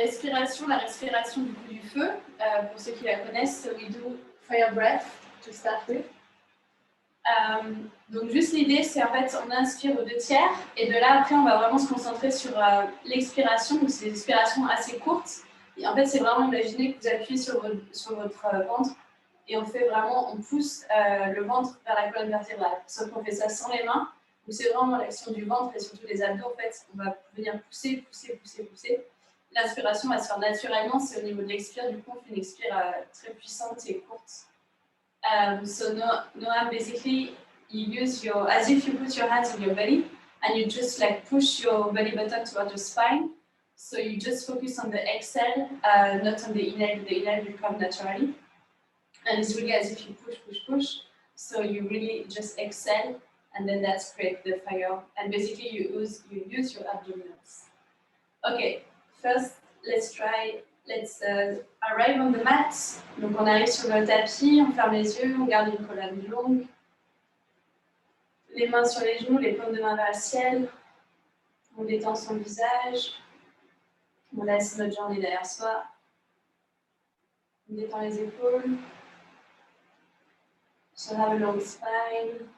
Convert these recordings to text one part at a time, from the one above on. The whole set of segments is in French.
Respiration, la respiration du coup du feu, pour ceux qui la connaissent, so we do fire breath to start with. Donc juste l'idée, c'est en fait on inspire aux 2 tiers et de là après on va vraiment se concentrer sur l'expiration, donc c'est des expirations assez courtes. Et en fait c'est vraiment imaginer que vous appuyez sur votre ventre et on fait vraiment, on pousse le ventre vers la colonne vertébrale. Sauf qu'on fait ça sans les mains, donc c'est vraiment l'action du ventre et surtout les abdos en fait, on va venir pousser, pousser, pousser, pousser. L'inspiration va se faire naturellement, c'est au niveau de l'expire, du coup on fait une expire très puissante et courte. So Noam, basically you use as if you put your hands on your belly and you just like push your belly button towards your spine. So you just focus on the exhale, not on the inhale. The inhale will come naturally. And it's really as if you push, push, push. So you really just exhale and then that's create the fire. And basically you use your abdominals. Okay, first let's arrive on the mat. Donc on arrive sur le tapis, on ferme les yeux, on garde une colonne longue. Les mains sur les genoux, les paumes de main vers le ciel. On détend son visage. On laisse notre journée derrière soi. On détend les épaules. So have a long spine.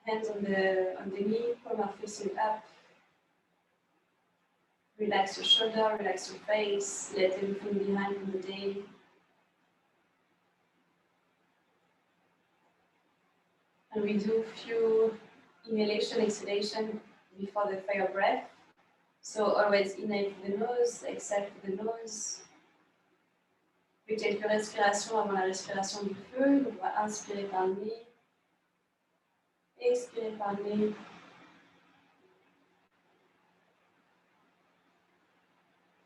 Hands on the knee, palm are facing up. Relax your shoulder, relax your face, let everything behind from the day. And we do a few inhalation, exhalation before the fire breath. So always inhale through the nose, exhale through the nose. Puis quelques respirations avant la respiration du feu. Donc on va inspirer par le nez, expirer par le nez.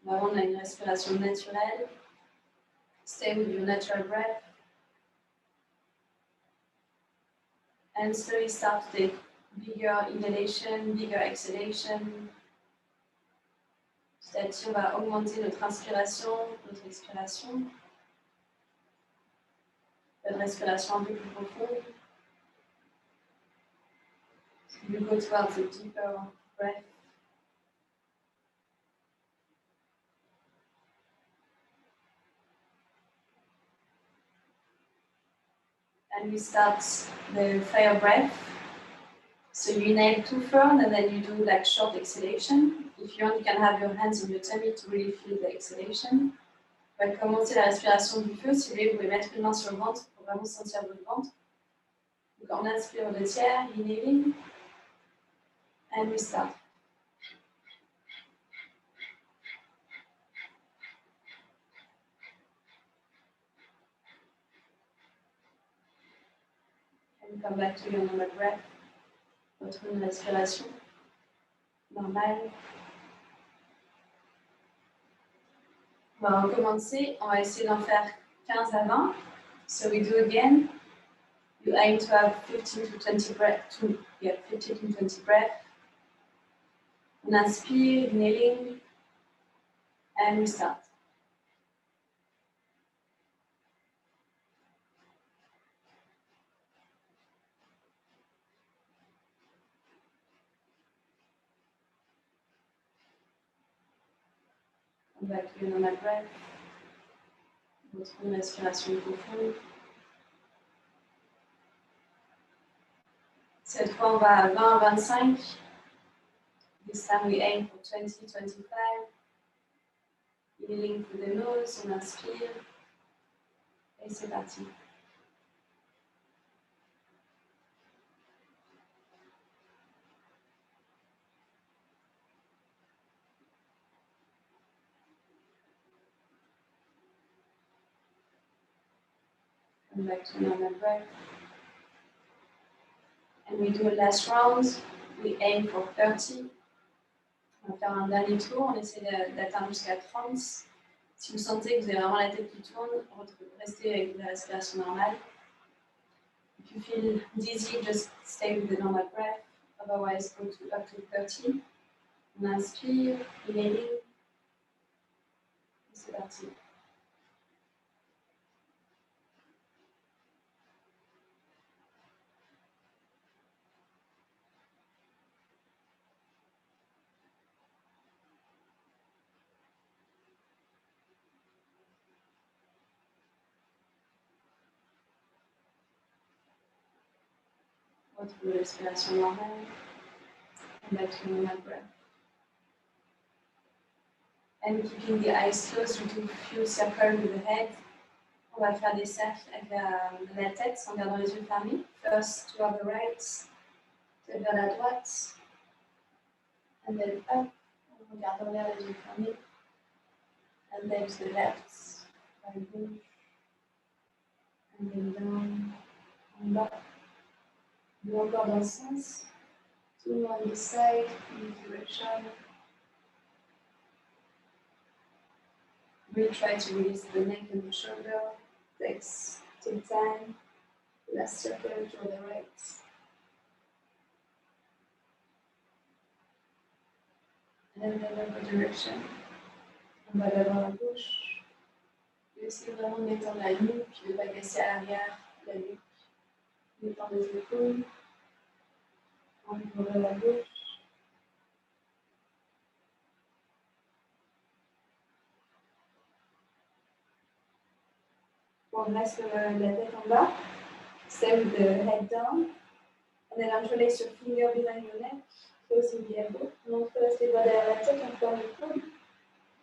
Là, on a une respiration naturelle. Stay with your natural breath. And slowly start to take bigger inhalation, bigger exhalation. Petit à petit, on va augmenter notre inspiration, notre expiration. Une respiration un peu plus profonde. You go towards a deeper breath. And we start the fire breath. So you inhale too firm and then you do like short exhalation. If you want, you can have your hands on your tummy to really feel the exhalation. On va commencer la respiration du feu. Si vous voulez, vous pouvez mettre une main sur le ventre pour vraiment sentir votre ventre. Donc on inspire le tiers, inhaling. And we start. And come back to your normal breath. Retrouve une respiration normale. On va recommencer. On va essayer d'en faire 15 à 20. So we do again. You aim to have 15 to 20 breath. 15 to 20 breath. On inspire, inhaling, and we start. Come back to your normal breath. Retrouvez une respiration profonde. Cette fois, on va à 20, 25. This time we aim for 20, 25. Inhaling through the nose, on inspire. Et c'est parti. Come back to normal breath. And we do a last round. We aim for 30. On va faire un dernier tour. On essaie d'atteindre jusqu'à 30. Si vous sentez que vous avez vraiment la tête qui tourne, restez avec la respiration normale. If you feel dizzy, just stay with the normal breath. Otherwise, go to up to 30. On inspire, inhaling. C'est parti. Retrouve la respiration normale. And back to normal breath. And keeping the eyes closed, we do a few circles with the head. On va faire des cercles avec la tête en gardant les yeux fermés. First toward the right, vers la droite. And then up, en regardant vers les yeux fermés. And then to the left, vers gauche. And then down, en bas. Deux encore dans le sens. Two on this side, in this direction. We try to release the neck and the shoulder. Take time. Last circle to the right. And then other direction. On va d'abord à gauche. Et aussi vraiment détendre la nuque, ne pas casser à l'arrière la nuque. Détendre les épaules. On va à la gauche. On reste la tête en bas. Stay with the head down. And then interlace your finger behind your neck, closing the elbow. On entrelace les doigts derrière la tête, on ferme le coude.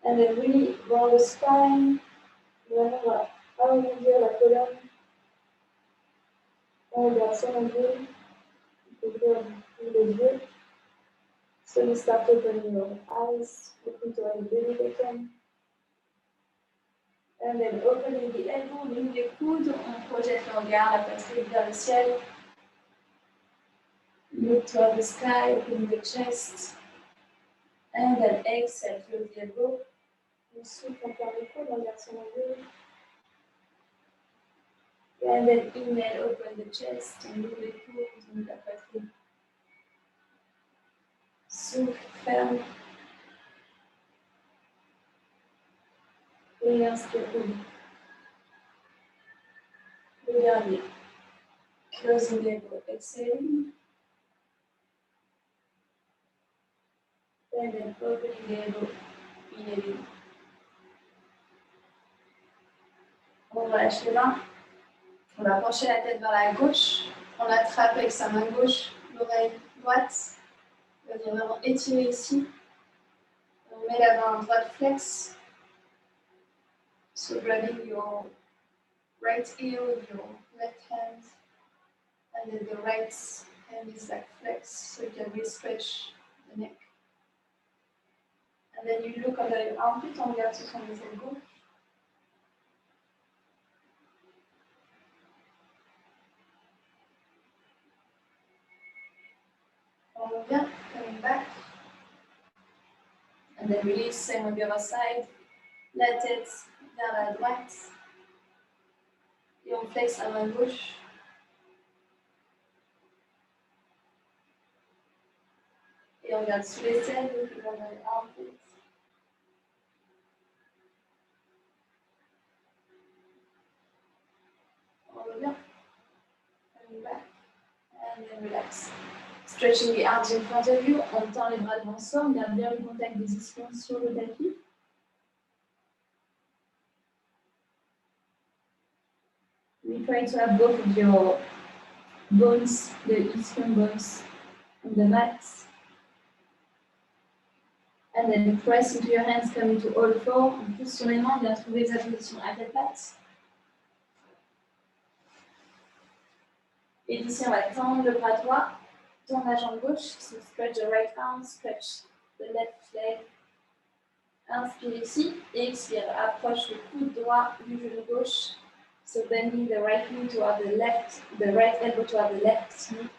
And then really round the spine. Vraiment, on va arrondir la colonne. On regarde son angle. On peut ouvrir les yeux. Slowly start opening your eyes, looking toward the belly button. And then opening the elbow, ligne les coudes. On projette le regard, la poitrine vers le ciel. Look toward the sky, open the chest. And then exhale, close the elbow. On souffle, on ferme le coude, on regarde son angle. And then inhale, open the chest, on ouvre les coudes, on ouvre la poitrine. Souffle, ferme. Et inspire, ouvre. Le dernier. Closing the elbow, exhaling. And then opening the elbow, inhaling. On va lâcher les mains. On va pencher la tête vers la gauche. On attrape avec sa main gauche l'oreille droite. On va venir vraiment étirer ici. On met la main droite flex. So grabbing your right ear with your left hand. And then the right hand is like flex, so you can really stretch the neck. And then you look under your armpit, on regarde sur son aisselle gauche. On revient, coming back. And then release, same on the other side. La tête vers la droite. Et on flex la main gauche. Et on regarde sous l'aisselle, look under your armpit. On revient, coming back. And then relax. Stretching the arms in front of you, on tend les bras devant soi, on garde bien le contact des ischions sur le tapis. We try to have both of your bones, the ischion bones, on the mat. And then press into your hands, come into all four. On pousse sur les mains, on vient trouver sa position à quatre pattes. Et d'ici, on va tendre le bras droit. Tourne la jambe gauche, so stretch the right arm, stretch the left leg. Inspire ici et expire. Approche le coude droit du genou gauche. So bending the right knee toward the left, the right elbow toward the left knee.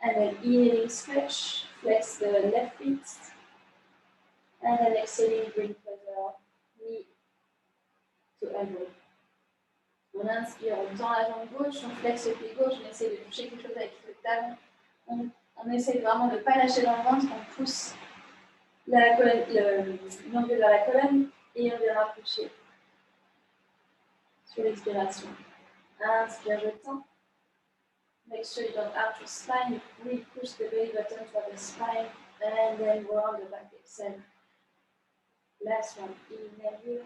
And then inhaling, stretch, flex the left feet. And then exhaling, bring the knee to elbow. On inspire, on tend la jambe gauche, on flexe le pied gauche, on essaie de toucher quelque chose avec le talon. On essaie vraiment de ne pas lâcher dans le ventre, on pousse l'angle vers la colonne et on vient rapprocher sur l'expiration. Inspire, je tends. Make sure you don't arch your spine, you really push the belly button toward the spine and then round the back, exhale. Last one, inhale here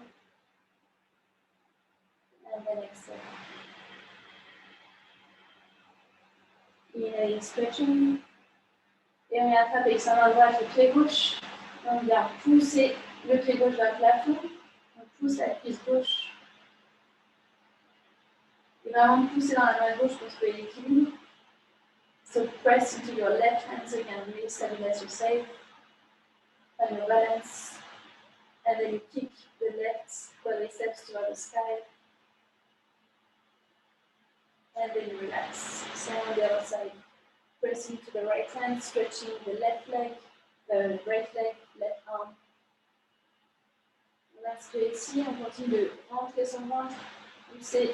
and then exhale. Inhaling, stretching. Et on vient attraper avec sa main droite le pied gauche. On vient pousser le pied gauche vers le plafond. On pousse la cuisse gauche. Et vraiment pousser dans la main gauche pour trouver l'équilibre. So press into your left hand so you can really stabilize yourself. And your balance. And then you kick the left quadriceps toward the sky. And then you relax. Same on the other side. Pressing to the right hand, stretching the left leg, the right leg, left arm. On inspire ici, on continue de rentrer son ventre, pousser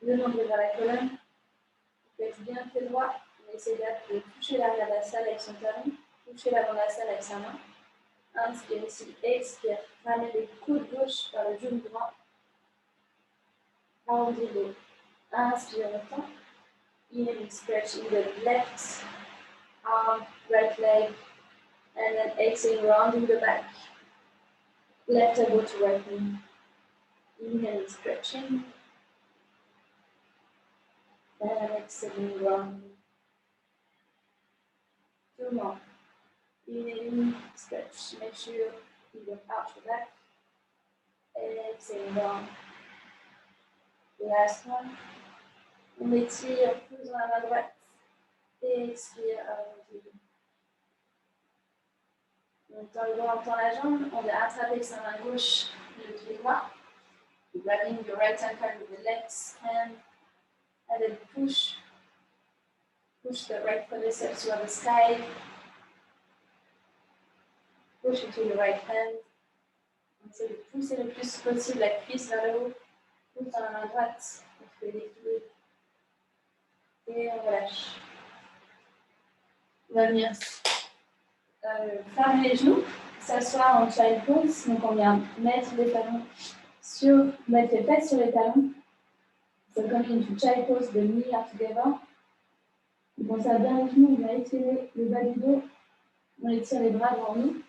le nombril vers la colonne. Vous faites bien pied droit. On essaie de toucher l'arrière de la salle avec son talon, toucher l'avant de la salle avec sa main. Inspire ici, expire. Ramenez les coudes gauche vers le genou droit. Arrondis le dos. Inspire le temps. Inhaling, stretching the left arm, right leg, and then exhale, rounding the back. Left elbow to right knee. Inhaling, stretching. And exhaling, rounding. Two more. Inhaling, stretch. Make sure you don't arch the back. Exhaling, round. Last one. On étire, on pousse dans la main droite. Et expire, allons-y. Donc, dans le droit, on tend la jambe. On vient attraper avec sa main gauche le pied droit. Grabbing your right hand card with the left hand. And then push the right quadriceps toward the sky. Push into the right hand. On essaie de pousser le plus possible la cuisse vers le haut. Pousse dans la main droite. On fait l'équilibre. Et on relâche. On va venir fermer les genoux, s'asseoir en child pose. Donc on vient mettre les talons mettre les fesses sur les talons. So coming into child pose, the knee are together. Donc on serre bien les genoux, on va étirer le bas du dos. On étire les bras devant nous.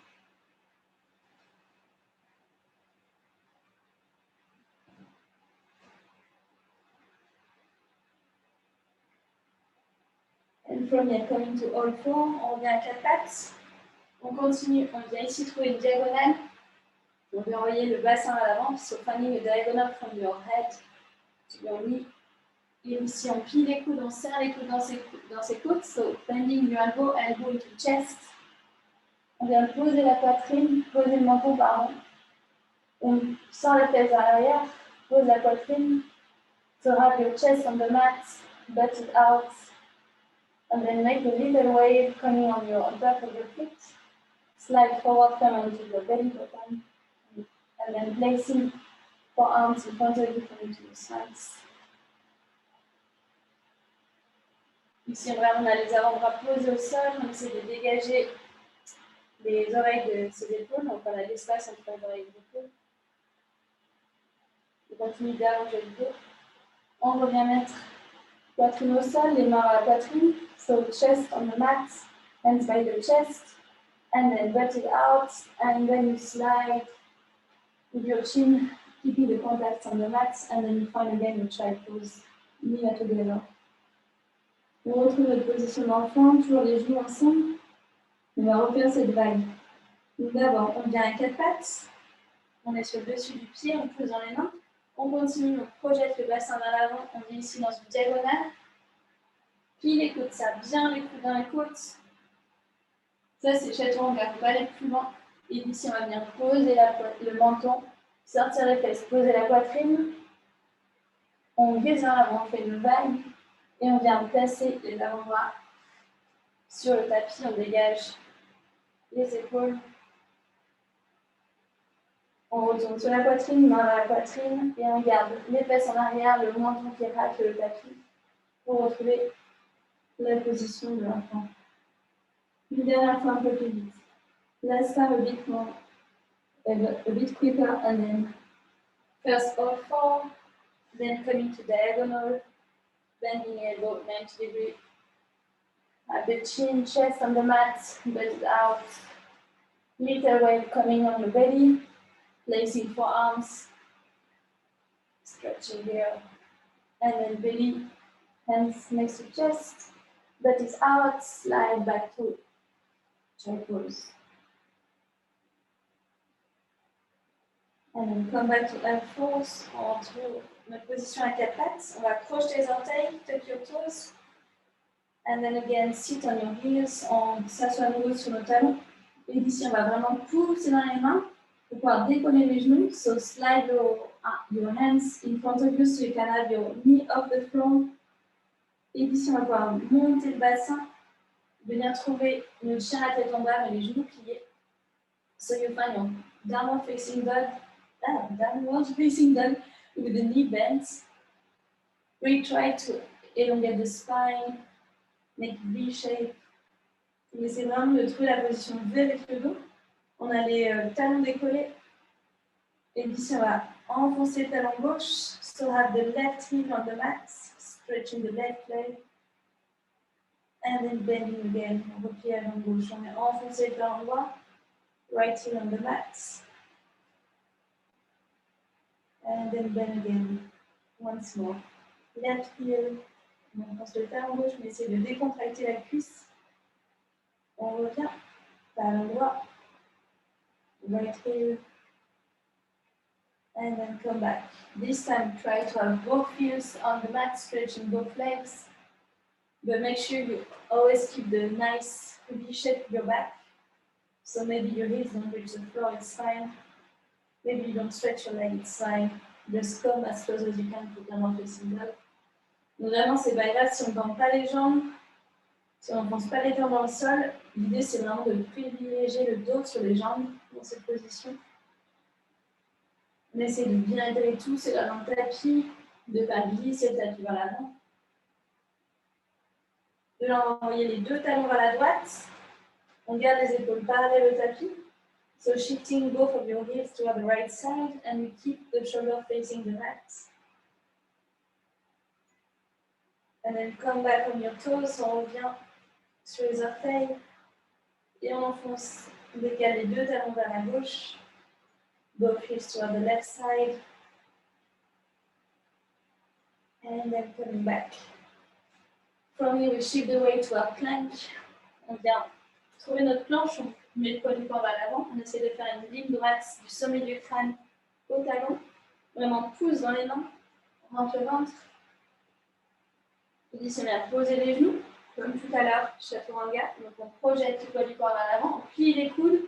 And from here, coming to all four, on revient à quatre pattes. On continue, on vient ici trouver une diagonale. On vient envoyer le bassin à l'avant, so finding a diagonal from your head to your knee. Et ici, on plie les coudes, on serre les coudes dans ses côtes, so bending your elbow into chest. On vient poser la poitrine, poser le menton, pardon. On sort les fesses vers l'arrière, pose la poitrine. So have your chest on the mat, butt it out. And then make a little wave coming on your back of your feet. Slide forward, come onto your belly button. And then placing forearms in front of you, coming to the sides. Ici, on a les avant-bras posés au sol. On essaie de dégager les oreilles de ses épaules. Donc, on a l'espace entre les oreilles et les épaules. On continue d'allonger le dos. On revient mettre poitrine au sol, les mains à la poitrine. So chest on the mat, hands by the chest. And then butt it out. And then you slide with your chin, keeping the contact on the mat. And then you find again your child pose, knee together. On retrouve notre position d'enfant, toujours les genoux ensemble. On va refaire cette vague. Donc d'abord, on vient à quatre pattes. On est sur le dessus du pied, on pousse dans les mains. On continue, on projette le bassin vers l'avant. On vient ici dans une diagonale. Plie les côtes, ça bien les coudes dans les côtes. Ça, c'est chaton, on ne va pas aller plus loin. Et ici, on va venir poser le menton, sortir les fesses, poser la poitrine. On glisse vers l'avant, on fait une vague. Et on vient placer les avant-bras sur le tapis, on dégage les épaules. On retourne sur la poitrine, main vers la poitrine, et on garde les fesses en arrière, le menton qui racle le tapis, pour retrouver la position de l'enfant. Une dernière fois un peu plus vite. Last time a bit quicker, and then first all four, then coming to diagonal, bending elbow 90 degrees. Have the chin, chest on the mat, butt it out. Little wave coming on the belly, placing forearms, stretching here, and then belly, Hands next to chest, butt is out, slide back to child pose. And then come back to L4, on trouve notre position à 4 pattes. On va crocheter les orteils, tuck your toes. And then again, sit on your heels, on s'assoit à nouveau sur nos talons. Et ici, on va vraiment pousser dans les mains pour pouvoir décoller les genoux. So slide your hands in front of you so you can have your knee off the floor. Et ici, on va pouvoir monter le bassin, venir trouver notre chien à tête en bas, mais les genoux pliés. So you find your downward facing dog with the knee bent. We try to elongate the spine, make V shape. On essaie vraiment de trouver la position V avec le dos. On a les talons décollés. Et ici, on va enfoncer le talon gauche. So have the left heel on the mat, stretching the left leg. And then bending again. On replie à l'angle gauche. On a enfoncé le talon droit. Right heel on the mat. And then bend again. Once more. Left heel. On enfonce le talon gauche, mais essaye de décontracter la cuisse. On revient. Talon droit. Right heel. And then come back. This time, try to have both heels on the mat, stretching both legs. But make sure you always keep the nice V shape of your back. So maybe your heels don't reach the floor, it's fine. Maybe you don't stretch your leg, it's fine. Just come as close as you can to downward facing dog. Donc vraiment, c'est pas grave si on ne tend pas les jambes, si on ne pense pas les jambes dans le sol. L'idée, c'est vraiment de privilégier le dos sur les jambes dans cette position. On essaie de bien intégrer tout, c'est là dans le tapis, de ne pas glisser le tapis vers l'avant. De là, envoyer les deux talons vers la droite. On garde les épaules parallèles au tapis. So shifting both of your hips to the right side and we keep the shoulder facing the mat. And then come back on your toes, on revient sur les orteils et on enfonce, on décale les deux talons vers la gauche. Both hips to the left side. And then coming back. From here, we shift the weight to our plank. On vient trouver notre planche, on met le poids du corps vers l'avant. On essaie de faire une ligne droite du sommet du crâne au talon. Vraiment pousse dans les mains, on rentre le ventre. Ici, on vient poser les genoux, comme tout à l'heure, chaturanga. Donc, on projette le poids du corps vers l'avant, on plie les coudes.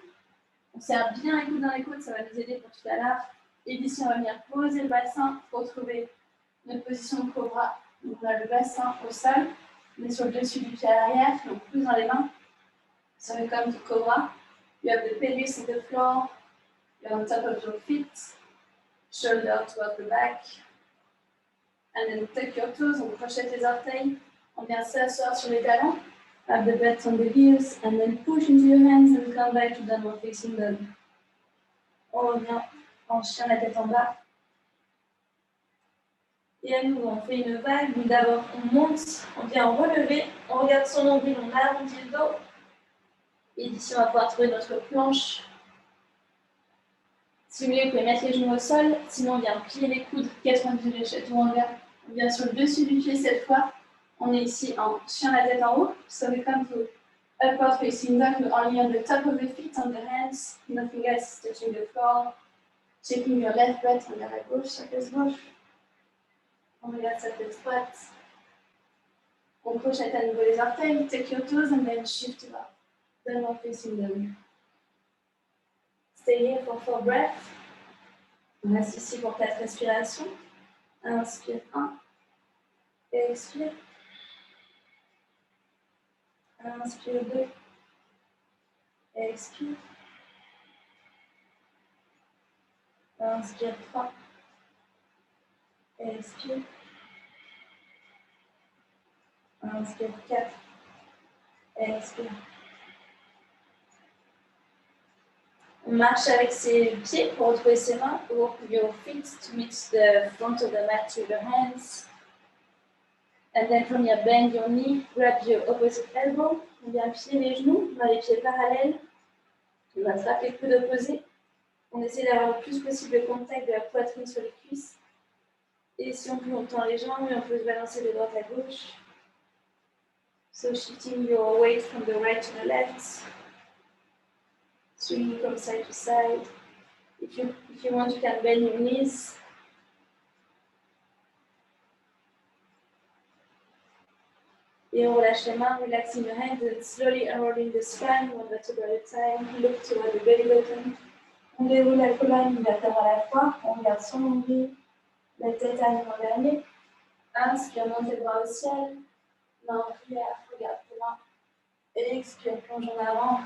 On serre bien les coudes dans les coudes, ça va nous aider pour tout à l'heure. Et ici, on va venir poser le bassin pour trouver notre position de cobra. Donc, on a le bassin au sol, on est sur le dessus du pied à l'arrière, on pousse dans les mains. So we come to cobra. You have the pelvis on the floor, you're on top of your feet, shoulder towards the back. And then tuck your toes, on crochette les orteils, on vient s'asseoir sur les talons. Have the butt on the heels, and then push into your hands and come back to downward facing dog. On revient en chien, la tête en bas. Et à nouveau, on fait une vague, mais d'abord on monte, on vient relever, on regarde son nombril, on arrondit le dos. Et d'ici, on va pouvoir trouver notre planche. Si vous voulez, vous pouvez mettre les genoux au sol, sinon on vient plier les coudes, 90 degrés chaturanga. On vient sur le dessus du pied cette fois. On est ici en chien la tête en haut. So we come to upward facing dog, but only on the top of the feet, on the hands. Nothing else touching the floor. Checking your left butt, on regarde à gauche, sa fesse gauche. On regarde sa fesse droite. On crochette à nouveau les orteils, take your toes and then shift up. Downward facing dog. Stay here for 4 breaths. On reste ici pour 4 respirations. Inspire 1. Expire. Inspire 2. Expire. Inspire 3. Expire. Inspire 4. Expire. On marche avec ses pieds pour retrouver ses mains. Walk your feet to meet the front of the mat with your hands. And then from here, bend your knee, grab your opposite elbow. On vient plier les genoux, on a les pieds parallèles. On attrape les coudes opposés. On essaie d'avoir le plus possible le contact de la poitrine sur les cuisses. Et si on peut, on tend les jambes et on peut se balancer de droite à gauche. So shifting your weight from the right to the left, swinging from side to side. If you want, you can bend your knees. Et on relâche les mains, relaxing your hands and slowly unrolling the spine one vertebra at a time. Look toward the belly button. On déroule la colonne une vertèbre à la fois. On regarde son nombril. La tête arrive en dernier. Inspire, monte les bras au ciel. Main en prière, regarde loin. Et expire, plonge en avant.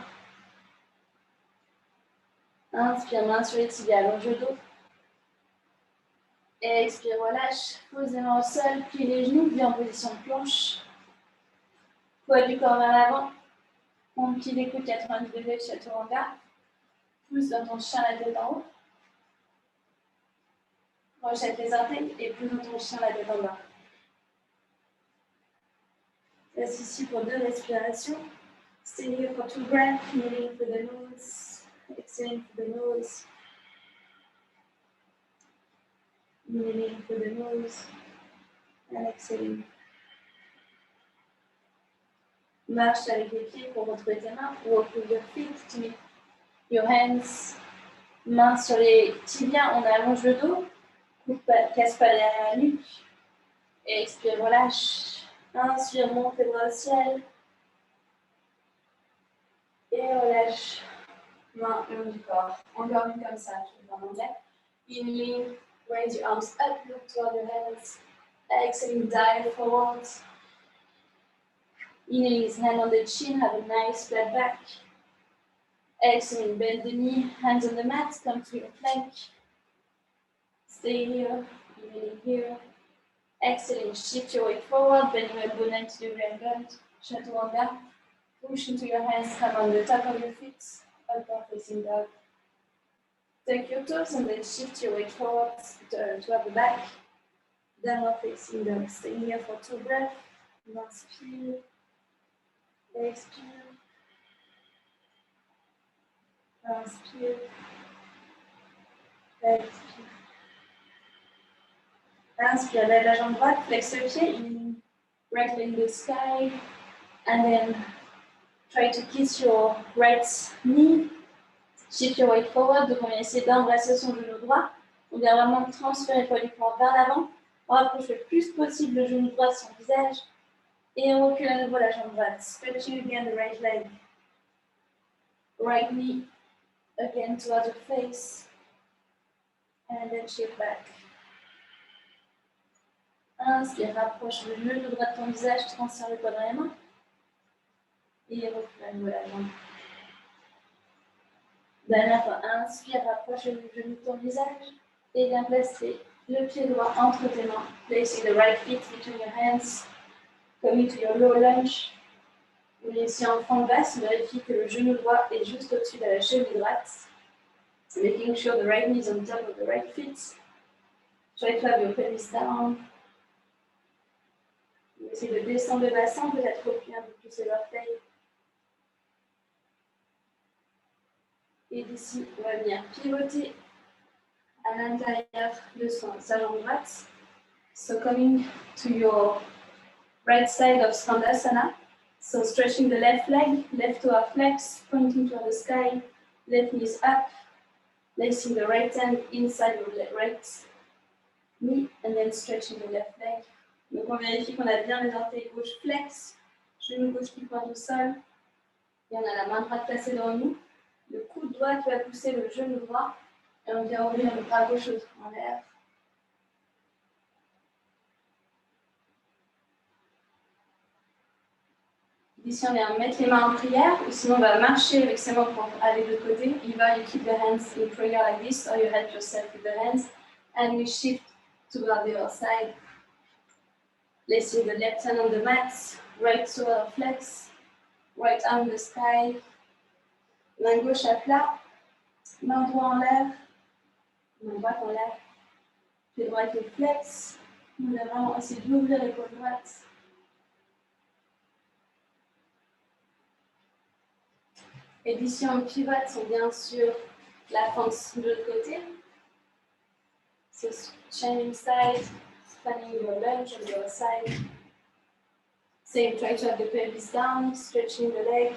Inspire, main sur les tibias, allonge le dos. Et expire, relâche. Pose les mains au sol, plie les genoux, viens en position de planche. Poids du corps vers l'avant. On plie les coudes 90 degrés, chaturanga. Pousse dans ton chien la tête en haut. Rejette les orteils et pousse dans ton chien la tête en bas. Reste ici pour 2 respirations. Stay here for 2 breaths, inhaling for the nose, exhaling for the nose. Inhaling for the nose and exhaling. Marche avec les pieds pour retrouver tes mains. Walk with your feet to meet your hands. Mains sur les tibias, on allonge le dos. Casse pas derrière la nuque. Et expire, relâche. Inspire, monte les bras au ciel. Et relâche. Main le long du corps. Encore une comme ça, je vais en anglais. Inhaling, raise your arms up, look toward your hands. Exhaling, dive forward. Inhaling, hand on the chin, have a nice flat back. Exhaling, bend the knee, hands on the mat, come to your plank. Stay here, inhaling here. Exhaling, shift your weight forward, bend your elbow 90 degree angle, chaturanga. Push into your hands, come on the top of your feet, upward facing dog. Take your toes and then shift your weight forward to have the back. Downward facing dog. Stay here for 2 breaths. Inspire. Expire. Inspire. Expire. Inspire, lève la jambe droite, flex le pied, right leg in the sky, and then try to kiss your right knee. Shift your weight forward, donc on va essayer d'embrasser son genou droit. On vient vraiment transférer le poids du corps vers l'avant. On rapproche le plus possible le genou droit de son visage. Et on recule à nouveau la jambe droite. Stretching again the right leg. Right knee again towards your face. And then shift back. Inspire, rapproche le genou droit de ton visage, transfère le poids dans les mains. Et recule à nouveau la jambe. Dernière fois, inspire, rapproche le genou de ton visage. Et viens placer le pied droit entre tes mains. Placing the right feet between your hands. Coming to your low lunge. On est ici en fente basse, on vérifie que le genou droit est juste au-dessus de la cheville droite. Making sure the right knee is on top of the right feet. Try to have your pelvis down. On essaie de descendre le bassin, peut-être replier un peu plus les orteils. Et d'ici, on va venir pivoter à l'intérieur de sa jambe droite. So coming to your right side of Skandasana. So stretching the left leg, left toe flex, pointing toward the sky, left knee is up, placing the right hand inside your right knee, and then stretching the left leg. Donc on vérifie qu'on a bien les orteils gauche flex, genou gauche qui pointe au sol, et on a la main droite placée devant nous. Le coude droit qui va pousser le genou droit, et on vient ouvrir le bras gauche en l'air. Ici, on vient mettre les mains en prière, ou sinon on va marcher avec ses mains pour aller de l'autre côté. Either you keep your hands in prayer like this, or you help yourself with the hands, and we shift to the other side. Placing the left hand on the mat, right shoulder flex, right arm in the sky, main gauche à plat, main droite en l'air, main droite en l'air, pied droit qui flex. On va vraiment essayer d'ouvrir l'épaule droite. Et d'ici, on pivote, on vient sur la fente de l'autre côté. So, changing side, spanning your lunge on your side. Same, try to have the pelvis down, stretching the leg.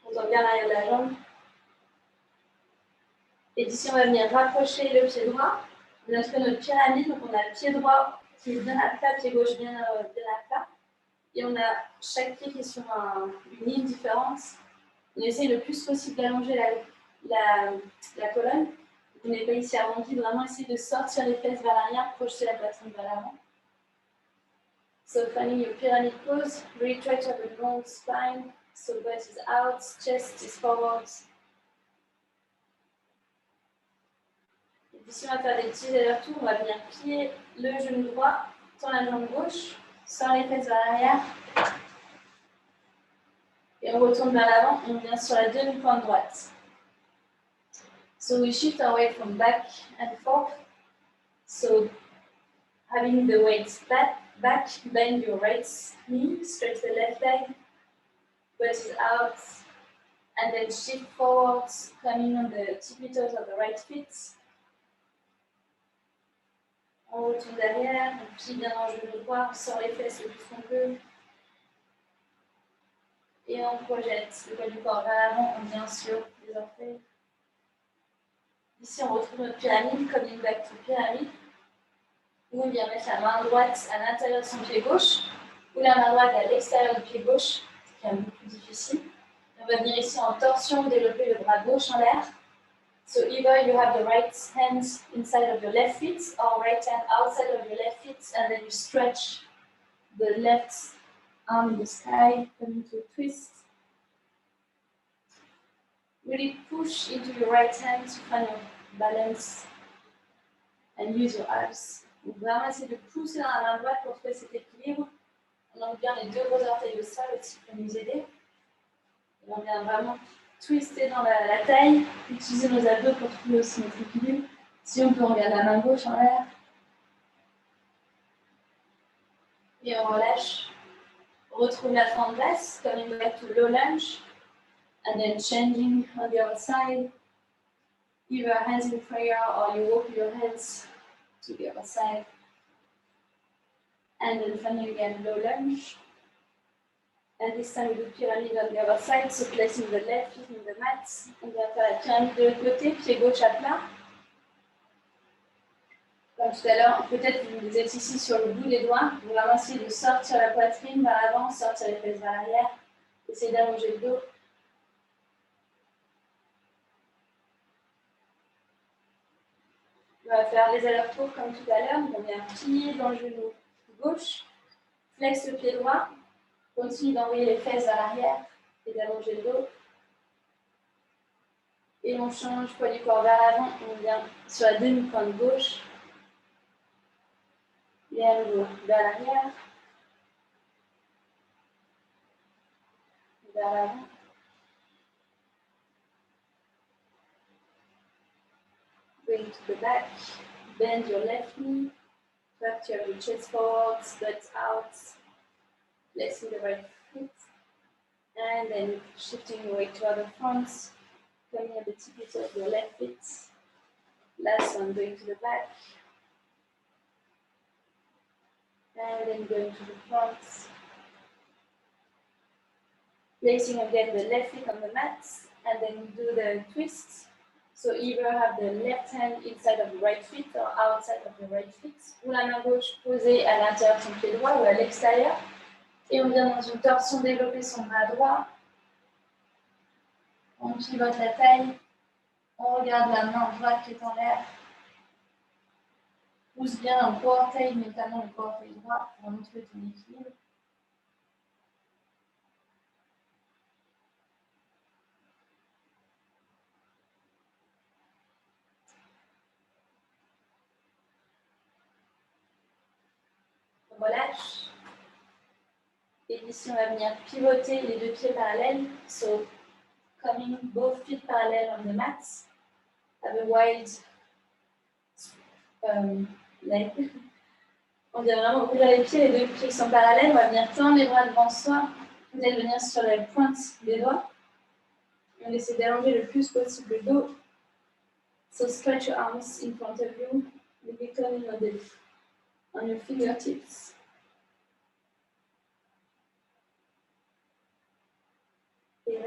On tend bien l'arrière de la jambe. Et d'ici, on va venir rapprocher le pied droit. On a fait notre pyramide, donc on a le pied droit qui est bien à plat, pied gauche bien à plat. Et on a chaque pied qui est sur une ligne différente. On essaye le plus possible d'allonger la colonne. On n'est pas ici arrondi, vraiment essayer de sortir les fesses vers l'arrière, projeter la poitrine vers l'avant. So finding your pyramid pose, really try to have a long spine. So butt is out, chest is forward. Et puis si on va faire des petits allers-retours, on va venir plier le genou droit, tendre la jambe gauche, sort les fesses vers l'arrière. Et on retourne vers l'avant, on vient sur la demi-pointe droite. So we shift our weight from back and forth. So having the weight back, bend your right knee, stretch the left leg, butt is out, and then shift forwards, coming on the tippy toes of the right feet. On retourne derrière, on plie bien dans le genou droit, on sort les fesses le plus qu'on peut. Et on projette le poids du corps vers l'avant, on vient sur les orteils. Ici, on retrouve notre pyramide, coming back to pyramide. Où on vient mettre la main droite à l'intérieur de son pied gauche, ou la main droite à l'extérieur du pied gauche, ce qui est un peu plus difficile. On va venir ici en torsion, développer le bras gauche en l'air. So either you have the right hand inside of your left feet or right hand outside of your left feet, and then you stretch the left arm in the sky, coming to a twist. Really push into your right hand to find your balance and use your abs. Donc vraiment essayer de pousser dans la main droite pour trouver cet équilibre. On enlève bien les deux gros orteils au sol aussi pour nous aider. Et on vient vraiment twister dans la taille, utiliser nos abdos pour trouver aussi notre équilibre. Si on peut, on regarde la main gauche en l'air. Et on relâche. On retrouve la fente basse, coming back to low lunge. And then changing on the other side. Either hands in prayer or you walk your hands to the other side. And then finally again, low lunge. And this time we do pyramid on the other side, so placing the left foot in the mat. On va faire la pyramide de l'autre côté, pied gauche à plat. Comme tout à l'heure, peut-être que vous êtes ici sur le bout des doigts. Vous vraiment essayer de sortir la poitrine vers l'avant, sortir les fesses vers l'arrière. Essayez d'allonger le dos. On va faire les allers-retours comme tout à l'heure. On vient plier dans le genou gauche, flex le pied droit. Continue d'envoyer les fesses vers l'arrière et d'allonger le dos. Et on change poids du corps vers l'avant. On vient sur la demi-pointe gauche. Et à nouveau vers l'arrière. Vers l'avant. Going to the back. Bend your left knee. Fracture your chest forward, butt out. Placing the right foot, and then shifting your weight to other front, coming at the tippy toe of your left foot. Last one, going to the back, and then going to the front. Placing again the left foot on the mat, and then do the twist. So either have the left hand inside of the right foot or outside of the right foot, ou la main gauche posée à l'intérieur de son pied droit ou à l'extérieur. Et on vient dans une torsion développer son bras droit. On pivote la taille. On regarde la main droite qui est en l'air. Pousse bien le gros orteil, notamment le gros orteil droit, pour montrer ton équilibre. On relâche. Et ici, on va venir pivoter les deux pieds parallèles. So, coming both feet parallel on the mat. Have a wide leg. On vient vraiment ouvrir les pieds, les deux pieds qui sont parallèles. On va venir tendre les bras devant soi. Vous allez venir sur la pointe des doigts. On essaie d'allonger le plus possible le dos. So, stretch your arms in front of you. Maybe coming on your fingertips.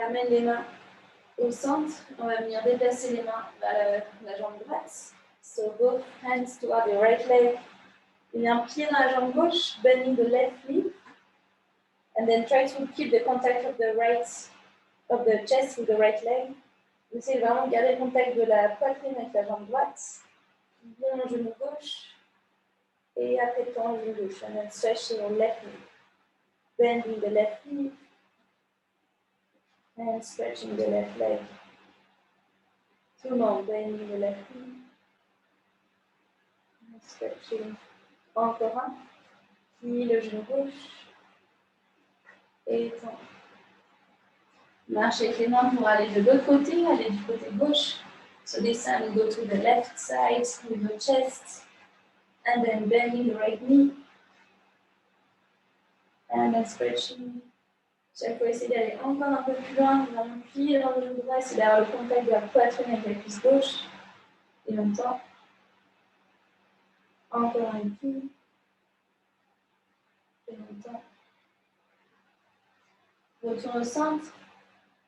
ramène les mains au centre. On va venir déplacer les mains vers la jambe droite. So both hands toward the right leg. Il y a un pied dans la jambe gauche, bending the left knee. And then try to keep the contact of the chest with the right leg. Essayez vraiment de garder le contact de la poitrine avec la jambe droite. Bien le genou gauche. Et après tend le genou gauche. And then stretching your left knee. Bending the left knee. And stretching the left leg. Tout le monde, bending the left knee. And stretching. Encore un. Puis le genou gauche. Et tend. Marche avec les mains pour aller de l'autre côté, aller du côté gauche. So this time we go to the left side with the chest. And then bending the right knee. And then stretching. Chaque fois, essayez d'aller encore un peu plus loin, vraiment plier dans le genou droit, essayez d'avoir le contact de la poitrine avec la cuisse gauche. Et en même temps, encore un pli. Et en même temps, retourne au centre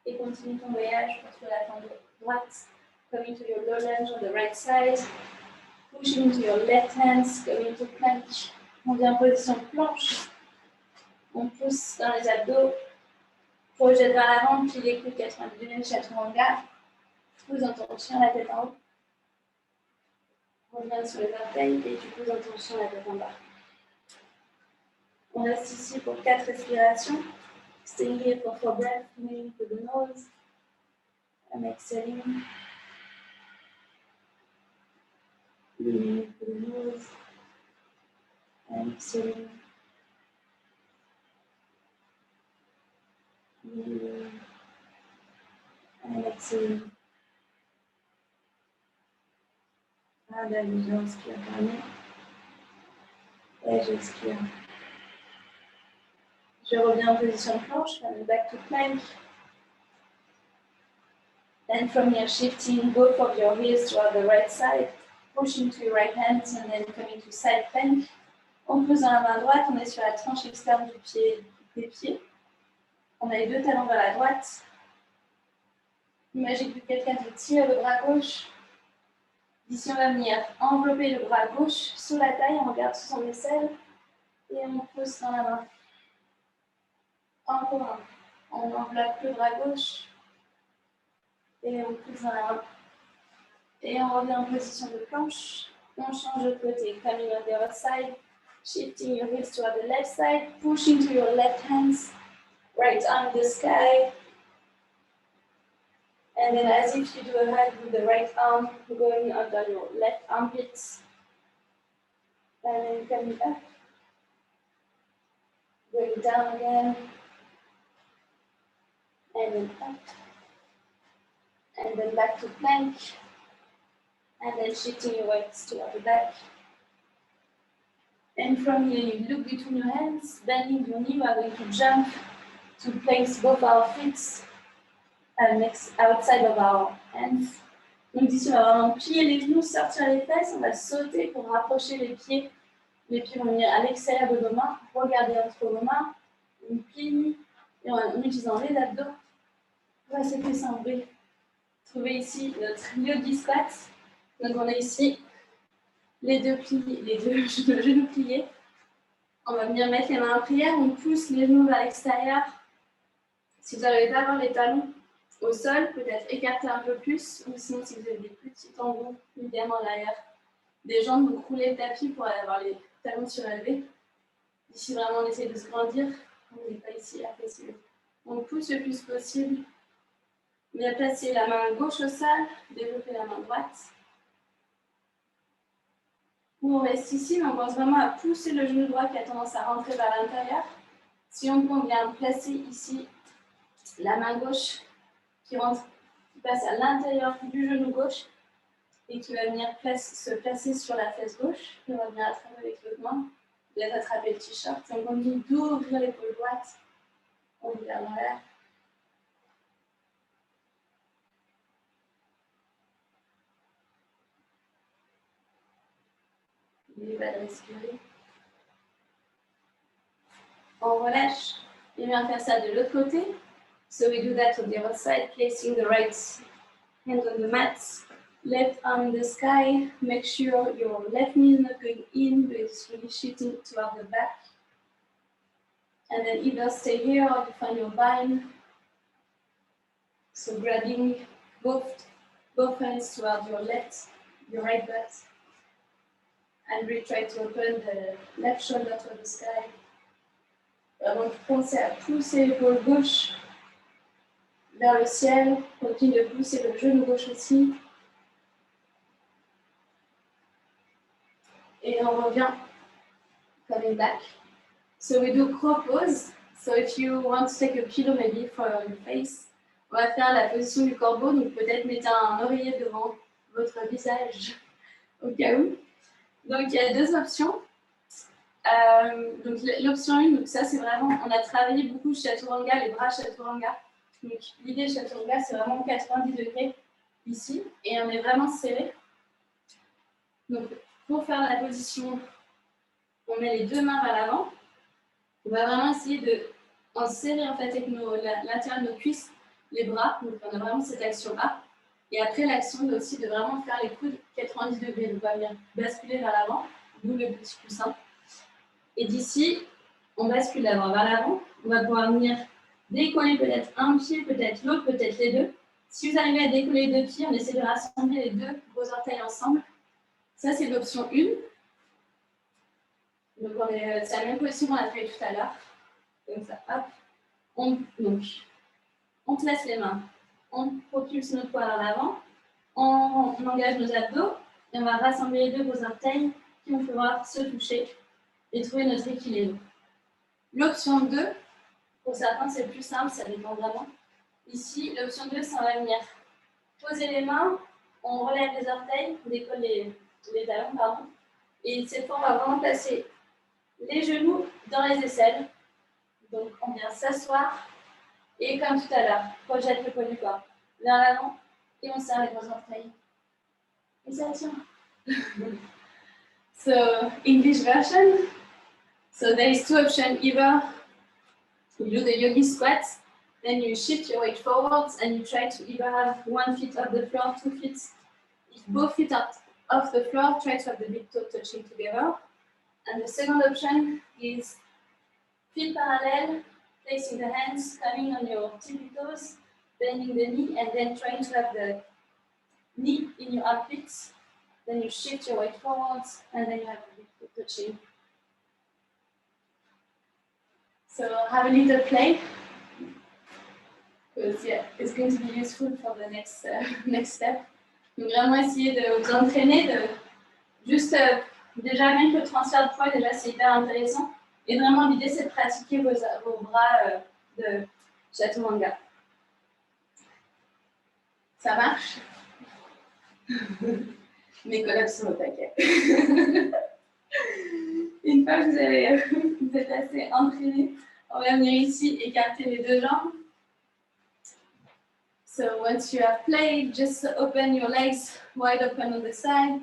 et continue ton voyage contre la jambe droite. Coming to your low lunge on the right side. Pushing to your left hands, going to planche. On vient en position planche. On pousse dans les abdos. Projette vers l'avant, puis les coudes 90 degrés, chaturanga. Pose en tension la tête en haut. Reviens sur les orteils et tu poses en tension la tête en bas. On reste ici pour 4 respirations. Staying here for 4 breaths, inhaling through the nose and exhaling. Inhaling through the nose and exhaling. Inhaling and exhaling. Ah, là, j'inspire par le nez. Et j'expire. Je reviens en position planche, back to plank. And from here, shifting both of your heels toward the right side, pushing to your right hand, and then coming to side plank. On pose dans la main droite, on est sur la tranche externe des pieds. On a les deux talons vers la droite. Imaginez que quelqu'un te tire le bras gauche. Ici, on va venir envelopper le bras gauche sous la taille, on regarde sous son aisselle et on pose dans la main. Encore un. On enveloppe le bras gauche et on pousse dans la main. Et on revient en position de planche. On change de côté. Coming on the other side. Shifting your hips toward the left side. Pushing to your left hands. Right arm in the sky. And then as if you do a hug with the right arm, going under your left armpits. And then coming up. Going down again. And then up. And then back to plank. And then shifting your weights toward the back. And from here, you look between your hands, bending your knee. We are going to jump to place both our feet next outside of our hands. Donc ici, on va vraiment plier les genoux, sortir les fesses. On va sauter pour rapprocher les pieds. Les pieds vont venir à l'extérieur de nos mains. Regardez entre nos mains. On plie. Et en utilisant les abdos, on va s'étendre. Trouvez ici notre yogi squat. Donc on a ici les deux genoux pliés. On va venir mettre les mains en prière. On pousse les genoux vers l'extérieur. Si vous n'arrivez pas à avoir les talons au sol, peut-être écarter un peu plus. Ou sinon, si vous avez des petits tendons, idéalement à l'arrière des jambes, donc roulez le tapis pour avoir les talons surélevés. Ici, vraiment, on essaie de se grandir. On n'est pas ici à fesser. On pousse le plus possible. Bien placer la main gauche au sol, développer la main droite. On reste ici, mais on pense vraiment à pousser le genou droit qui a tendance à rentrer vers l'intérieur. Si on peut, on vient placer ici la main gauche qui passe à l'intérieur du genou gauche et qui va venir se placer sur la fesse gauche. Et on va venir attraper avec l'autre main, bien attraper le t-shirt. On continue d'ouvrir l'épaule droite. On regarde en l'air. Il va respirer. On relâche. Et vient faire ça de l'autre côté. So we do that on the other side, placing the right hand on the mat, left arm in the sky. Make sure your left knee is not going in, but it's really shifting toward the back. And then either stay here or you find your bind. So grabbing both hands toward your right butt. And really try to open the left shoulder toward the sky. Vraiment pensez à pousser l'épaule gauche vers le ciel. Continue de pousser le genou gauche aussi. Et on revient coming back. So we do crow pose. So if you want to take a pillow maybe for your face, on va faire la position du corbeau. Donc peut-être mettez un oreiller devant votre visage au cas où. Donc il y a deux options. Donc l'option 1, donc ça c'est vraiment, on a travaillé beaucoup chaturanga, les bras chaturanga. Donc l'idée chaturanga c'est vraiment 90 degrés ici et on est vraiment serré. Donc pour faire la position, on met les deux mains vers l'avant. On va vraiment essayer de en serrer en fait avec l'intérieur de nos cuisses, les bras. Donc on a vraiment cette action-là. Et après l'action aussi de vraiment faire les coudes 90 degrés. Donc on va venir basculer vers l'avant, d'où le petit coussin. Et d'ici, on bascule d'abord vers l'avant. On va pouvoir venir décoller peut-être un pied, peut-être l'autre, peut-être les deux. Si vous arrivez à décoller les deux pieds, on essaie de rassembler les deux gros orteils ensemble. Ça, c'est l'option 1. Donc, c'est la même position qu'on a fait tout à l'heure. Comme ça, hop. On place les mains. On propulse notre poids vers l'avant. On engage nos abdos. Et on va rassembler les deux gros orteils qui vont pouvoir se toucher et trouver notre équilibre. L'option 2, pour certains, c'est plus simple, ça dépend vraiment. Ici, l'option 2, ça va venir poser les mains, on relève les orteils, on décolle les talons, pardon. Et cette fois, on va vraiment placer les genoux dans les aisselles. Donc, on vient s'asseoir et comme tout à l'heure, projette le poids du corps vers l'avant et on serre les gros orteils. Et ça tient. So, English version. So there is two options. Either you do the yogi squats, then you shift your weight forwards and you try to either have 1 foot off the floor, 2 feet. If both feet are off the floor, try to have the big toe touching together. And the second option is feet parallel, placing the hands coming on your tippy toes, bending the knee, and then trying to have the knee in your armpits. Then you shift your weight forwards, and then you have the big toe touching. So have a little play, because yeah, it's going to be useful for the next step. Donc vraiment essayer de vous entraîner, de juste déjà même le transfert de poids, déjà c'est hyper intéressant. Et vraiment l'idée c'est de pratiquer vos bras de chaturanga. Ça marche? Mes collègues sont au taquet. Une fois que vous êtes assez entraîné, on va venir ici écarter les deux jambes. So once you have played, just open your legs wide open on the side.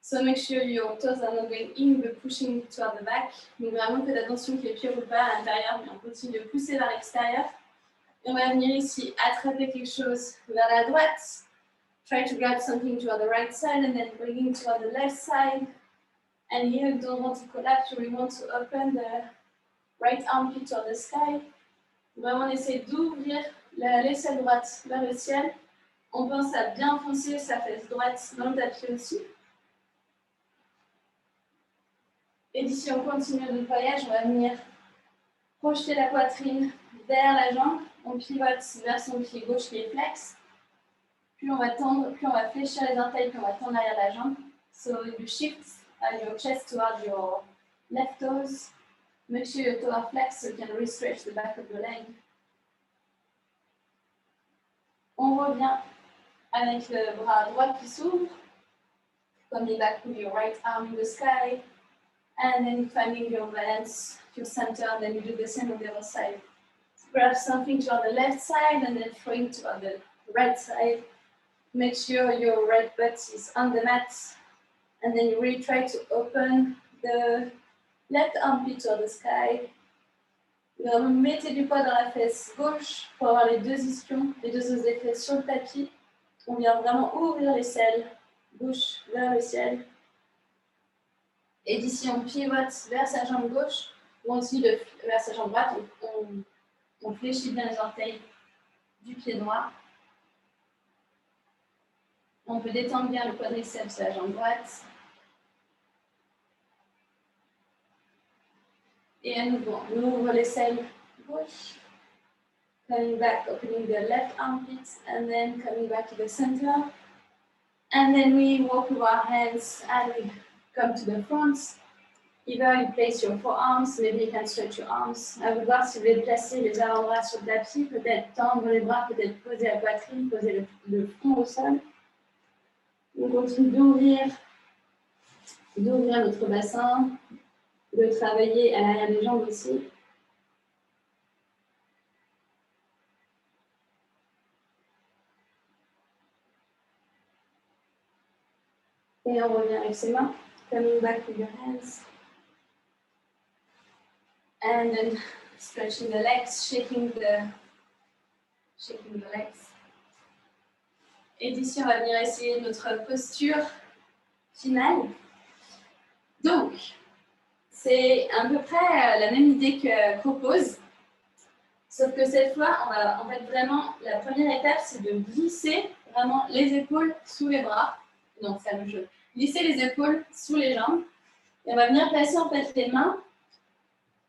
So make sure your toes are not going in, but pushing toward the back. Donc vraiment faites attention que les pieds ne roulent pas à l'intérieur, mais on continue de pousser vers l'extérieur. Et on va venir ici attraper quelque chose vers la droite. Try to grab something toward the right side and then bring it toward the left side. And here you don't want to collapse, you really want to open the right armpit toward the sky. Vraiment, on essaie d'ouvrir l'aisselle droite vers le ciel. On pense à bien enfoncer sa fesse droite dans le tapis aussi. Et d'ici, on continue notre voyage. On va venir projeter la poitrine vers la jambe. On pivote vers son pied gauche qui est flex. Plus on va tendre, plus on va fléchir les orteils, plus on va tendre l'arrière de la jambe. So you shift your chest toward your left toes. Make sure your toes are flexed so you can re-stretch the back of the leg. On revient avec le bras droit qui s'ouvre. Coming back with your right arm in the sky. And then finding your balance, your center, and then you do the same on the other side. So grab something to the left side and then throwing to the right side. Make sure your right butt is on the mat. And then you really try to open the left armpit to the sky. Vraiment, mettez du poids dans la fesse gauche pour avoir les deux ischions, les deux os des fesses sur le tapis. On vient vraiment ouvrir les selles, bouche vers le ciel. Et d'ici, on pivote vers sa jambe gauche, ou aussi vers sa jambe droite. On fléchit bien les orteils du pied droit. On peut détendre bien le quadriceps de la jambe droite. Et à nouveau, on ouvre les selles gauche. Coming back, opening the left armpit, and then coming back to the center. And then we walk with our hands and we come to the front. Either you place your forearms, maybe you can stretch your arms. À vous voir si vous voulez placer les avant-bras sur le tapis, peut-être tendre les bras, peut-être poser la poitrine, poser le front au sol. On continue d'ouvrir notre bassin, de travailler à l'arrière des jambes aussi. Et on revient avec ses mains. Coming back with your hands. And then stretching the legs, shaking the legs. Et d'ici, on va venir essayer notre posture finale. Donc, c'est à peu près la même idée que propose, sauf que cette fois, on va en fait vraiment, la première étape, c'est de glisser vraiment les épaules sous les bras. Non, c'est la même chose. Glisser les épaules sous les jambes. Et on va venir placer en fait les mains.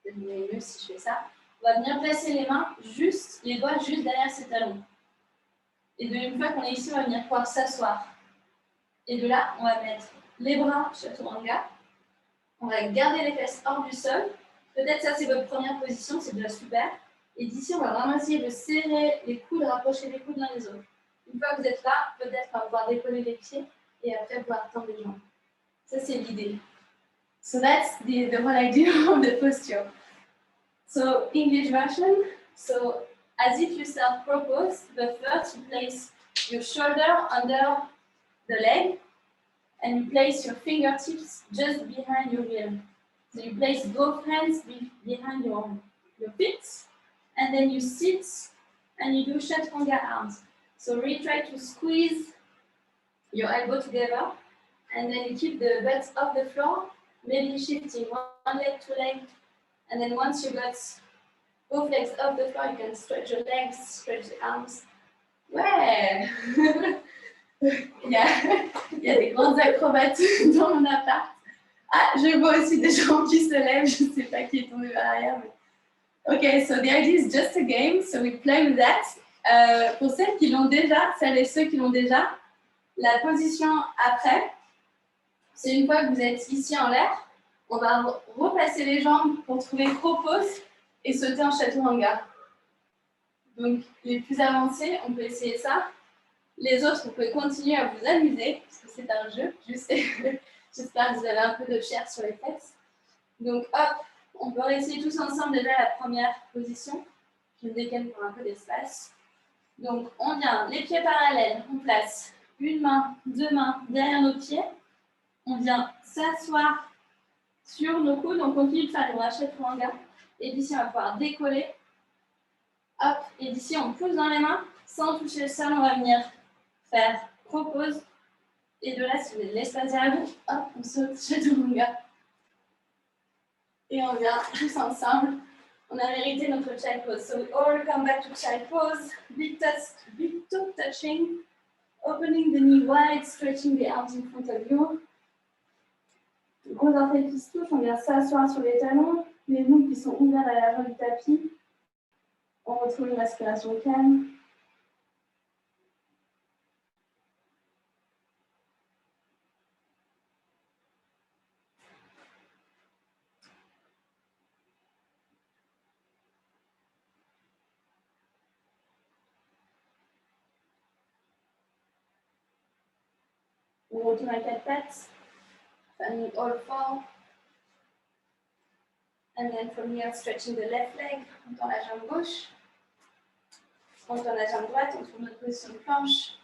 Je vais mieux si je fais ça. On va venir placer les mains juste, les doigts juste derrière ses talons. Et une fois qu'on est ici, on va venir pouvoir s'asseoir. Et de là, on va mettre les bras chaturanga. On va garder les fesses hors du sol. Peut-être ça, c'est votre première position, c'est déjà super. Et d'ici, on va vraiment essayer de serrer les coudes, rapprocher les coudes l'un des autres. Une fois que vous êtes là, peut-être on va pouvoir décoller les pieds et après pouvoir tendre les jambes. Ça, c'est l'idée. So that's the whole idea of the posture. So English version. So as if you self-propose, but first you place your shoulder under the leg and you place your fingertips just behind your heel. So you place both hands behind your feet and then you sit and you do chaturanga arms. So really try to squeeze your elbow together and then you keep the butt off the floor, maybe shifting one leg, two legs, and then once you got both legs off the floor, you can stretch your legs, stretch the arms. Ouais. il y a des grandes acrobates dans mon appart. Ah, je vois aussi des gens qui se lèvent, je ne sais pas qui est tombé vers l'arrière. Mais... Ok, so the idea is just a game, so we play with that. Pour celles qui l'ont déjà, celles et ceux qui l'ont déjà, la position après, c'est une fois que vous êtes ici en l'air, on va repasser les jambes pour trouver propose et sauter en chaturanga. Donc, les plus avancés, on peut essayer ça. Les autres, vous pouvez continuer à vous amuser, parce que c'est un jeu. J'espère que vous avez un peu de chair sur les fesses. Donc, hop, on peut essayer tous ensemble déjà la première position. Je me décale pour un peu d'espace. Donc, on vient, les pieds parallèles, on place une main, deux mains derrière nos pieds. On vient s'asseoir sur nos coudes. On continue de faire le chaturanga. Et d'ici, on va pouvoir décoller. Hop, et d'ici, on pousse dans les mains. Sans toucher le sol, on va venir faire propose. Et de là, si vous avez de l'espace derrière vous, hop, on saute chaturanga. Et on vient tous ensemble. On a mérité notre child pose. So we all come back to child pose. Big toe touching. Opening the knee wide, stretching the arms in front of you. Gros orteils qui se touchent, on vient s'asseoir sur les talons. Les genoux qui sont ouverts à l'avant du tapis. On retrouve une respiration calme. On retourne à quatre pattes. And all four. And then from here, stretching the left leg. On tend la jambe gauche. On tend la jambe droite. On trouve notre position de planche.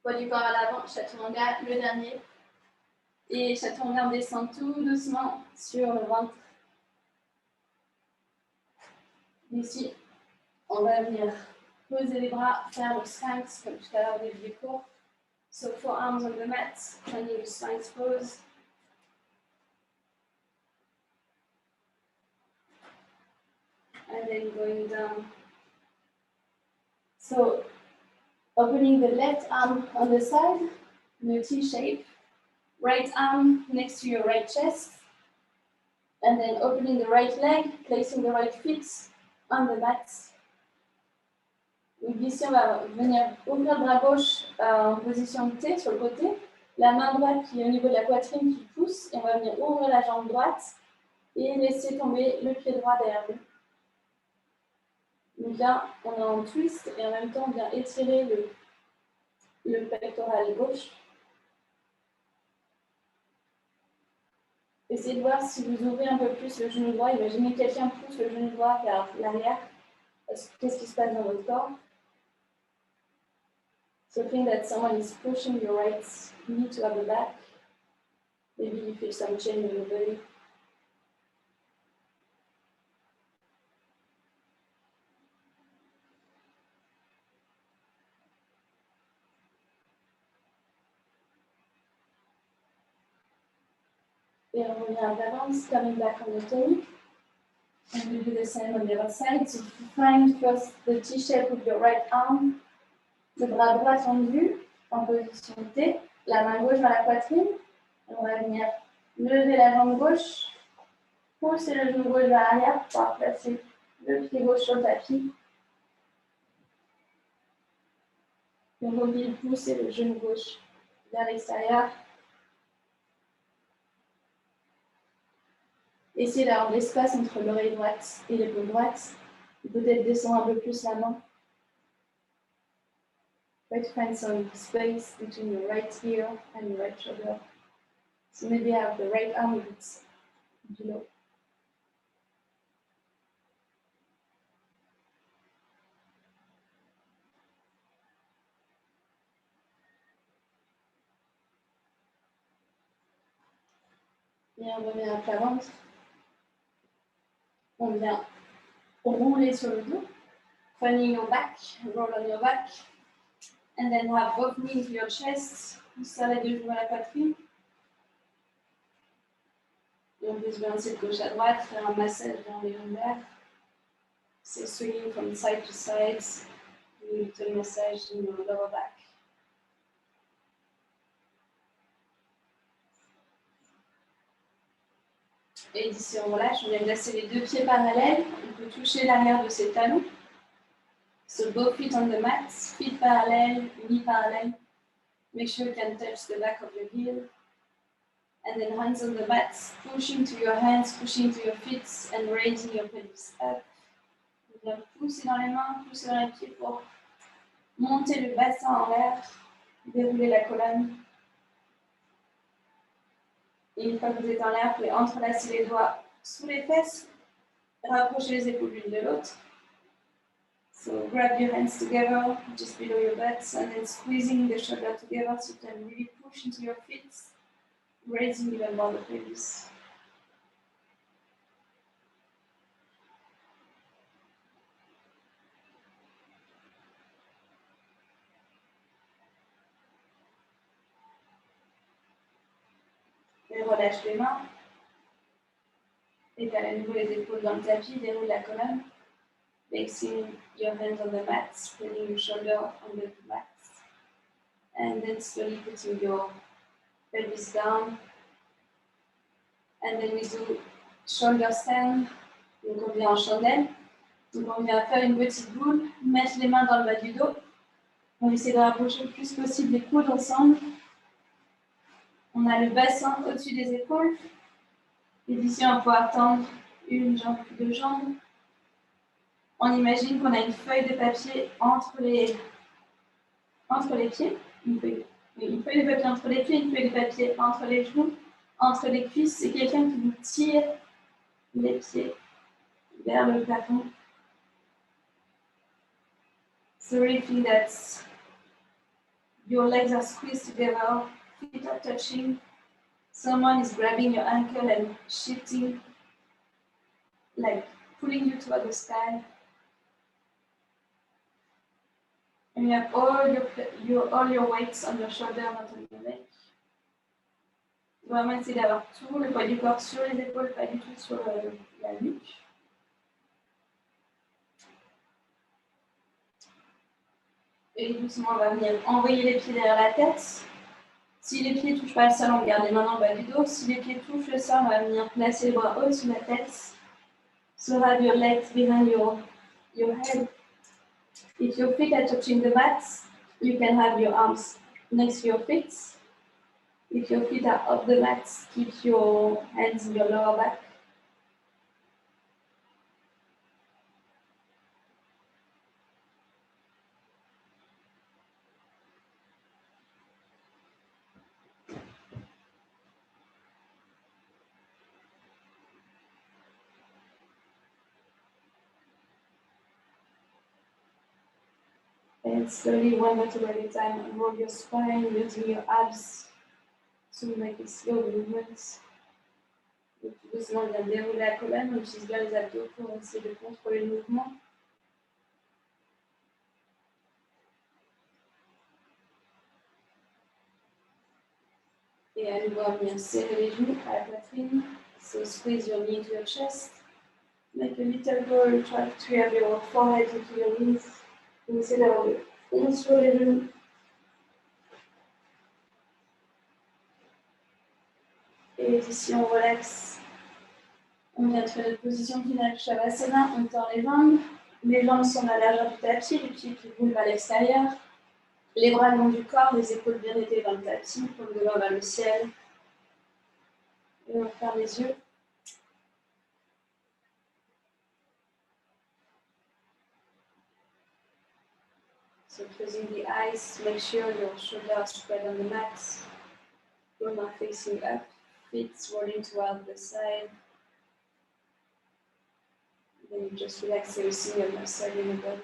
Poids du corps à l'avant, chaturanga, le dernier. Et chaturanga, on descend tout doucement sur le ventre. Ici, on va venir poser les bras, faire le sphinx comme tout à l'heure au début du cours. So forearms on the mat, finding the sphinx pose. And then going down. So opening the left arm on the side in a T shape. Right arm next to your right chest. And then opening the right leg, placing the right feet on the mat. Donc ici, on va venir ouvrir le bras gauche en position de T sur le côté. La main droite qui est au niveau de la poitrine qui pousse. Et on va venir ouvrir la jambe droite et laisser tomber le pied droit derrière nous. Donc là, on est en twist et en même temps, on vient étirer le pectoral gauche. Essayez de voir si vous ouvrez un peu plus le genou droit. Imaginez que quelqu'un pousse le genou droit vers l'arrière. Qu'est-ce qui se passe dans votre corps? So think that someone is pushing your right knee to the back. Maybe you feel some change in your body. Et on revient à balance, coming back on the tummy. And we do the same on the other side. So find first the T shape with your right arm. Le bras droit tendu en position T. La main gauche dans la poitrine. On va venir lever la jambe gauche. Pousser le genou gauche vers l'arrière pour pouvoir placer le pied gauche sur le tapis. Et on revient pousser le genou gauche vers l'extérieur. Essayez d'avoir de l'espace entre l'oreille droite et l'épaule droite. Et peut-être descendre un peu plus la main. Try to find some space between your right ear and your right shoulder. So maybe have the right arm a bit below. Et on revient à plat ventre. On vient rouler sur le dos. Finding your back, roll on your back. And then have both knees to your chest. Serrer les deux genoux à la poitrine. Et on peut se balancer de gauche à droite, faire un massage dans les lombaires. So swinging from side to side. A little massage in your lower back. Et d'ici on relâche, on vient placer les deux pieds parallèles. On peut toucher l'arrière de ses talons. So both feet on the mat, feet parallel, knee parallel. Make sure you can touch the back of your heel. And then hands on the mat, pushing to your hands, pushing to your feet, and raising your pelvis up. On vient pousser dans les mains, pousser dans les pieds pour monter le bassin en l'air, dérouler la colonne. Et une fois que vous êtes en l'air, vous pouvez entrelacer les doigts sous les fesses, rapprocher les épaules l'une de l'autre. So grab your hands together, just below your butts, and then squeezing the shoulder together so you can really push into your feet, raising even more the pelvis. Et relâche les mains. Étale à nouveau les épaules dans le tapis, déroule la colonne. Placing your hands on the mat, spreading your shoulder on the mat. And then slowly putting your pelvis down. And then we do shoulder stand. Donc on vient en chandelle. Donc on vient faire une petite boule, mettre les mains dans le bas du dos. On essaie de rapprocher le plus possible les coudes ensemble. On a le bassin au-dessus des épaules. Et d'ici, on va pouvoir tendre une jambe puis deux jambes. On imagine qu'on a une feuille de papier entre les pieds. Une feuille de papier entre les pieds, une feuille de papier entre les genoux, entre les cuisses. C'est quelqu'un qui vous tire les pieds vers le plafond. So really feel that your legs are squeezed together, feet are touching. Someone is grabbing your ankle and shifting, like pulling you toward the sky. And you have all your weights on your shoulder, not on your neck. Vraiment essayer d'avoir tout le poids du corps sur les épaules, pas du tout sur la nuque. Et doucement, on va venir envoyer les pieds derrière la tête. Si les pieds ne touchent pas le sol, on garde les mains dans le bas du dos. Si les pieds touchent le sol, on va venir placer les bras au-dessus de la tête. So have your legs behind your head. If your feet are touching the mat, you can have your arms next to your feet. If your feet are off the mat, keep your hands in your lower back. And slowly, one vertebra at a time, roll your spine using your abs to make a slow movement. Donc, doucement, on vient dérouler la colonne, on utilise bien les abdos pour essayer de contrôler le mouvement. Et à nouveau, on vient serrer les genoux à la poitrine. So squeeze your knee to your chest. Make a little roll, try to have your forehead into your knees. On essaie d'avoir le front sur les genoux. Et ici, on relaxe. On vient de faire notre position finale Shavasana. On tend les jambes sont à la largeur du tapis, les pieds qui bougent à l'extérieur. Les bras le long du corps, les épaules bien étayées dans le tapis, comme de l'homme vers le ciel. Et on ferme les yeux. So closing the eyes, make sure your shoulders are spread on the mat. Bone are facing up, feet rolling toward the side. Then you just relax every single muscle in the body.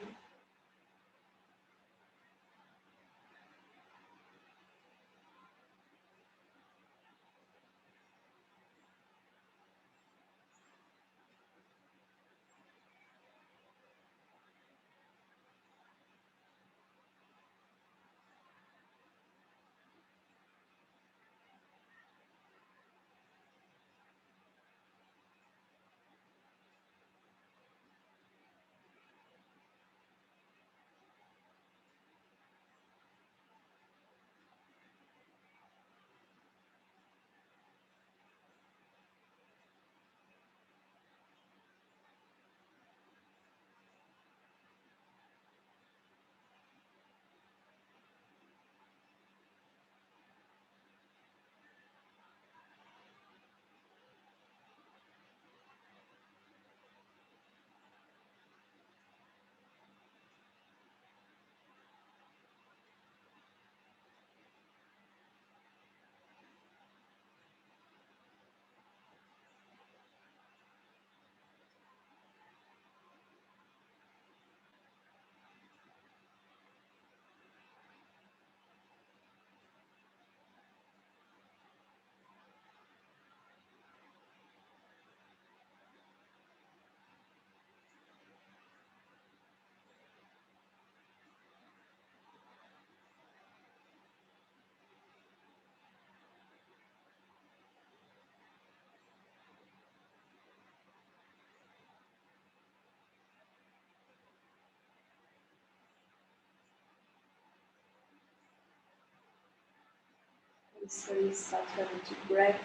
And slowly start having to breath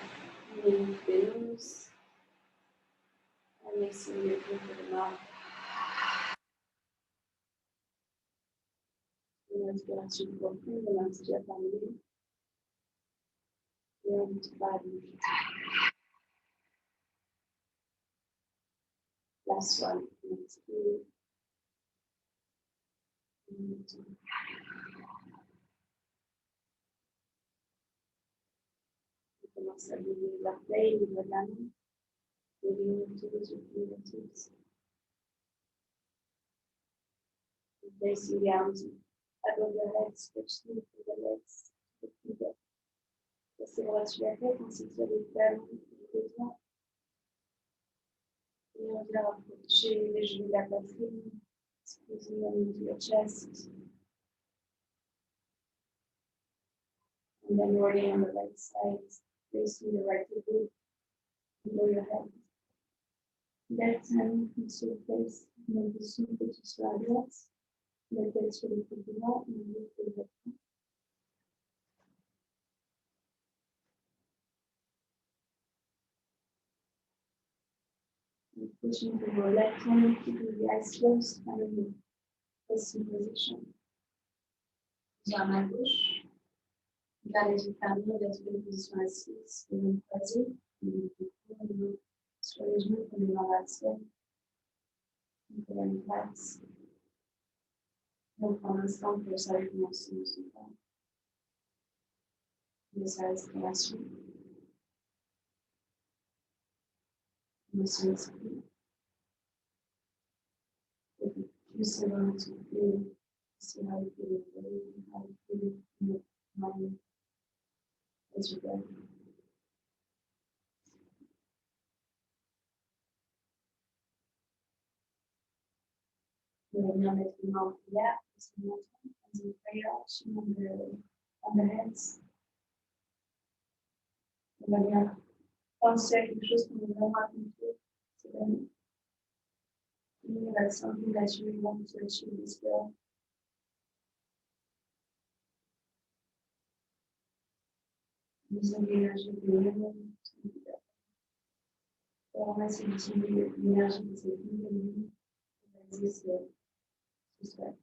in the nose and mixing your food with the mouth. Une respiration profonde, on inspire par le nez et on va bouger. Last one, inspire. On commence à bouger les orteils, les doigts de la main, les fingertips, les fingertips. Placing the arms above the head, stretching through the legs, the feet. Laissez le bras sur la tête, ainsi que les talons, les doigts. Et on vient rapprocher les genoux de la poitrine, squeezing them into your chest. And then rolling on the right side, placing the right foot below your head. Left hand comes to your face, make the shin pitches radius. Let the chin to the right and lift the left hand. And pushing to your left hand, keeping the eyes closed, and in resting position. J'ai ma gauche. Garde les yeux fermés, laisse une position assise, les mains croisées, sur les genoux comme les mains vers le ciel. Une colonne plate. Donc, pour l'instant, pour ça, je commence à se faire. De sa respiration. De son esprit. Et puis, plus c'est vraiment tout fait, c'est how you feel the body, how you feel in your mind as you go. On va venir mettre les mains en prière, as in prayer action on the hands. On va bien penser à quelque chose qu'on veut vraiment accomplir cette année. That's something that you want to achieve this year. Using l'énergie de l'élément. On va essayer d'utiliser l'énergie de cette ligne pour réaliser ce souhait.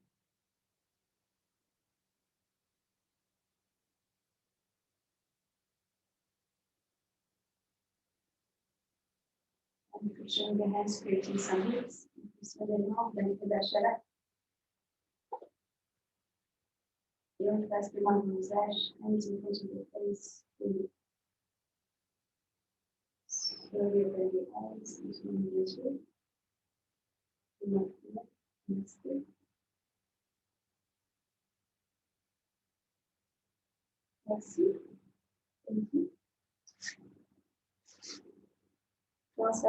And pushing the hands, creating some heat. Poussons les mains, vous allez faire de la chaleur. Et on passe les mains dans le visage, hands in front of the face. Slowly open the eyes, between the two. Merci. Merci. Thank you.